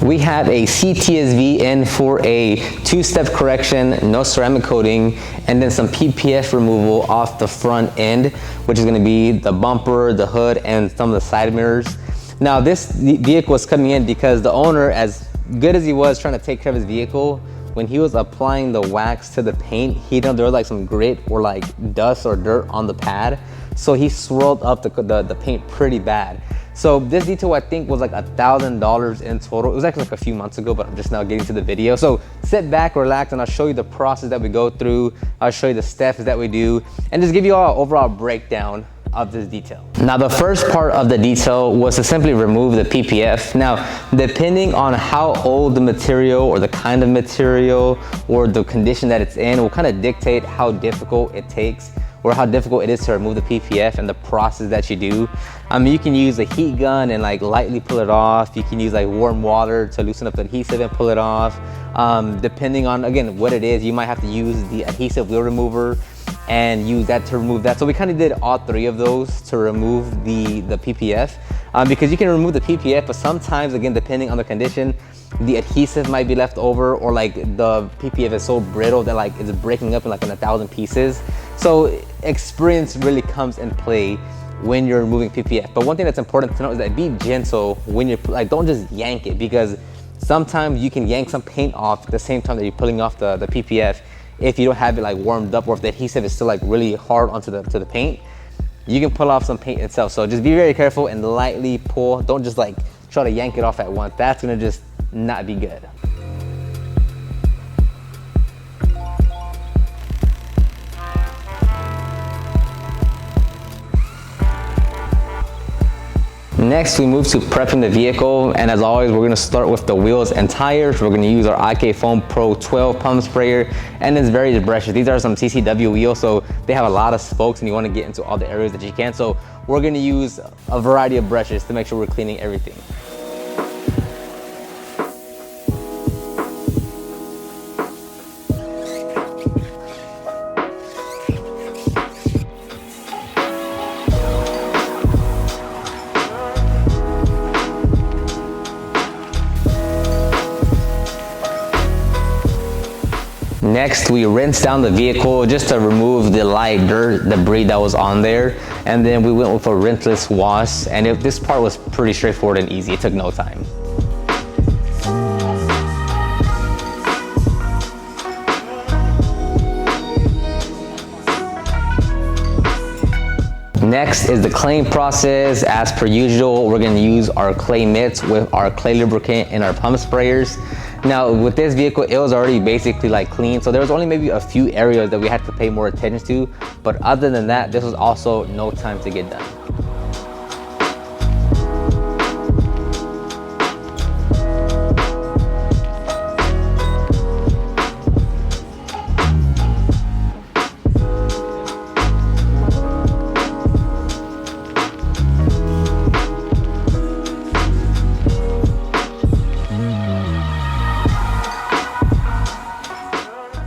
We have a CTS-V in for a two-step correction, no ceramic coating, and then some PPF removal off the front end, which is gonna be the bumper, the hood, and some of the side mirrors. Now this vehicle was coming in because the owner, as good as he was trying to take care of his vehicle, when he was applying the wax to the paint, there was like some grit or like dust or dirt on the pad. So he swirled up the paint pretty bad. So this detail I think was like $1,000 in total. It was actually like a few months ago, but I'm just now getting to the video. So sit back, relax, and I'll show you the process that we go through. I'll show you the steps that we do, and just give you all an overall breakdown of this detail. Now the first part of the detail was to simply remove the PPF. Now depending on how old the material or the kind of material or the condition that it's in will kind of dictate how difficult it takes or how difficult it is to remove the PPF and the process that you do. You can use a heat gun and like lightly pull it off. You can use like warm water to loosen up the adhesive and pull it off. Depending on, again, what it is, you might have to use the adhesive wheel remover and use that to remove that. So we kind of did all three of those to remove the PPF, because you can remove the PPF, but sometimes, again, depending on the condition, the adhesive might be left over, or like the PPF is so brittle that like it's breaking up in like in 1,000 pieces. So experience really comes in play when you're removing PPF. But one thing that's important to know is that be gentle when you're like, don't just yank it, because sometimes you can yank some paint off at the same time that you're pulling off the PPF. If you don't have it like warmed up, or if the adhesive is still like really hard onto the paint, you can pull off some paint itself. So just be very careful and lightly pull. Don't just like try to yank it off at once. That's gonna just not be good. Next, we move to prepping the vehicle, and as always, we're gonna start with the wheels and tires. We're gonna use our IK Foam Pro 12 pump sprayer and its various brushes. These are some CCW wheels, so they have a lot of spokes and you wanna get into all the areas that you can. So we're gonna use a variety of brushes to make sure we're cleaning everything. Next, we rinse down the vehicle just to remove the light dirt, debris that was on there. And then we went with a rinseless wash. And this part was pretty straightforward and easy. It took no time. Next is the claying process. As per usual, we're gonna use our clay mitts with our clay lubricant and our pump sprayers. Now with this vehicle, it was already basically like clean, so there was only maybe a few areas that we had to pay more attention to, but other than that, this was also no time to get done.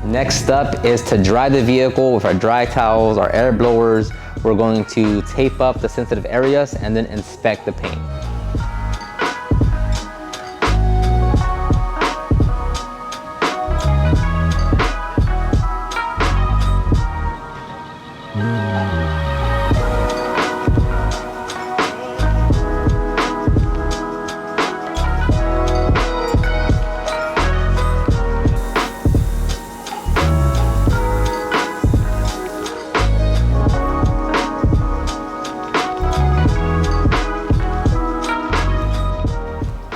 Next up is to dry the vehicle with our dry towels, our air blowers. We're going to tape up the sensitive areas and then inspect the paint.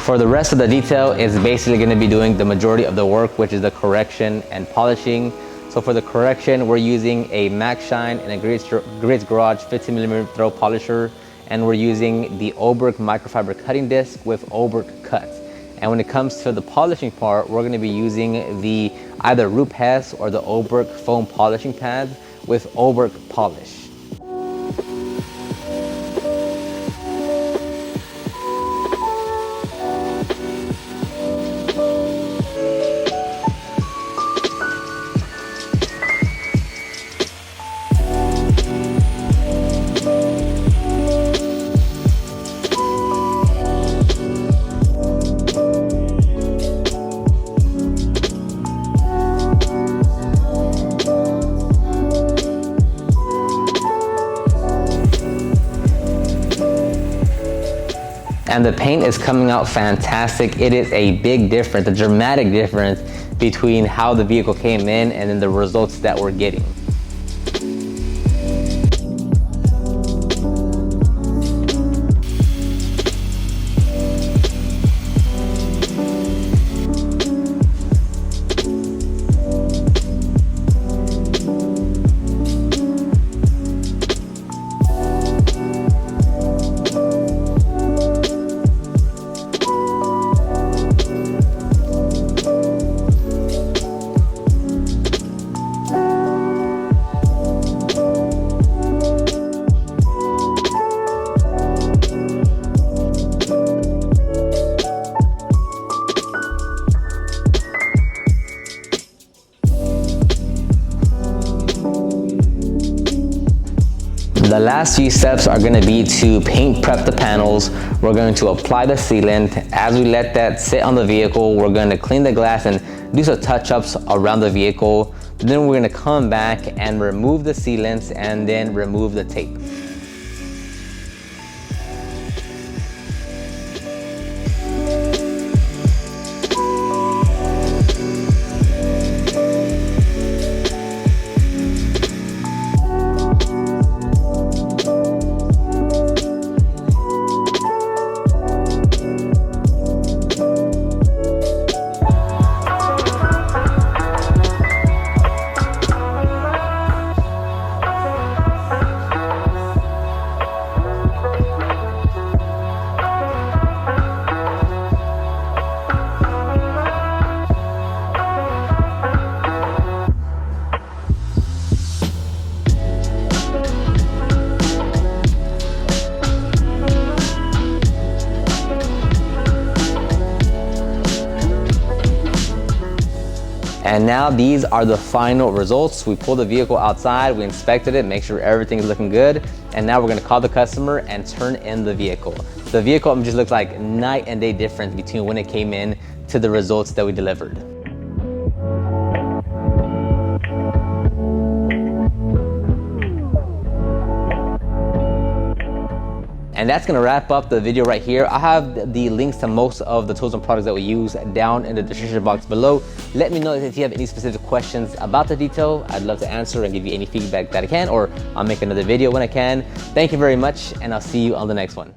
For the rest of the detail, it's basically going to be doing the majority of the work, which is the correction and polishing. So for the correction, we're using a Max Shine and a Greats Garage 15mm throw polisher, and we're using the Oberk microfiber cutting disc with Oberk cuts. And when it comes to the polishing part, we're going to be using the either Rupes or the Oberk foam polishing pad with Oberk polish. and the paint is coming out fantastic. It is a big difference, a dramatic difference between how the vehicle came in and then the results that we're getting. The last few steps are going to be to paint prep the panels. We're going to apply the sealant. As we let that sit on the vehicle, we're going to clean the glass and do some touch-ups around the vehicle. Then we're going to come back and remove the sealants and then remove the tape. And now these are the final results. We pulled the vehicle outside, we inspected it, make sure everything's looking good. And now we're gonna call the customer and turn in the vehicle. The vehicle just looks like night and day difference between when it came in to the results that we delivered. And that's gonna wrap up the video right here. I have the links to most of the tools and products that we use down in the description box below. Let me know if you have any specific questions about the detail. I'd love to answer and give you any feedback that I can, or I'll make another video when I can. Thank you very much, and I'll see you on the next one.